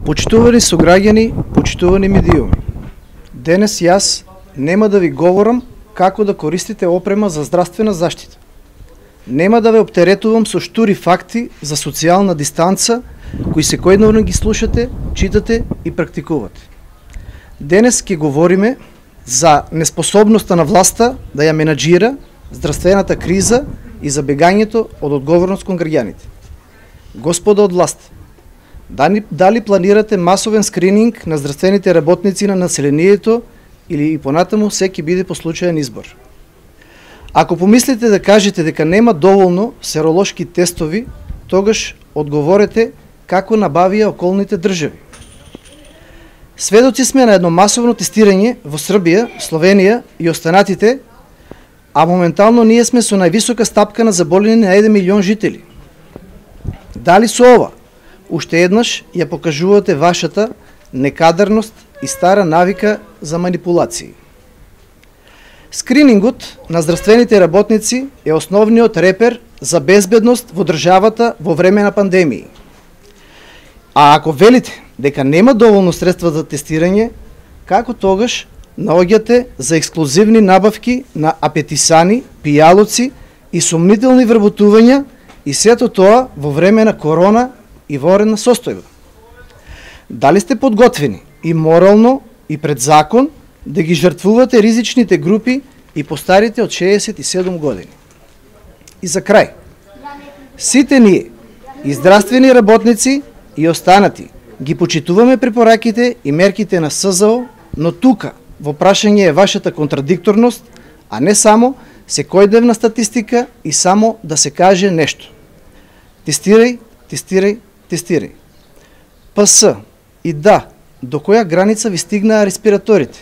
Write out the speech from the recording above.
Почитувани сограѓани, почитувани медиуми. Денес јас нема да ви говорам како да користите опрема за здравствена заштита. Нема да ве оптеретувам со штури факти за социјална дистанца, кои секојдневно ги слушате, читате и практикувате. Денес ќе говориме за неспособноста на власта да ја менаџира здравствената криза и за бегањето од одговорност кон граѓаните. Господа од власт, дали планирате масовен скрининг на здравствените работници на населението или и понатаму секи биде по случаен избор? Ако помислите да кажете дека нема доволно серолошки тестови, тогаш одговорете како набавија околните држави. Сведоци сме на едно масовно тестирање во Србија, Словенија и останатите, а моментално ние сме со највисока стапка на заболени на 1 милион жители. Дали со ова уште еднаш ја покажувате вашата некадарност и стара навика за манипулации? Скринингот на здравствените работници е основниот репер за безбедност во државата во време на пандемии. А ако велите дека нема доволно средства за тестирање, како тогаш наоѓате за ексклузивни набавки на апетисани, пијалоци и сомнителни вработувања и сето тоа во време на корона и воредна состојба? Дали сте подготвени и морално и пред закон да ги жртвувате ризичните групи и постарите од 67 години? И за крај, сите ние, и здравствени работници и останати, ги почитуваме препораките и мерките на СЗО, но тука во прашање е вашата контрадикторност, а не само секојдневна статистика и само да се каже нешто. Тестирај, тестирај, тестирај. ПС и да, до која граница ви стигнаа респираторите?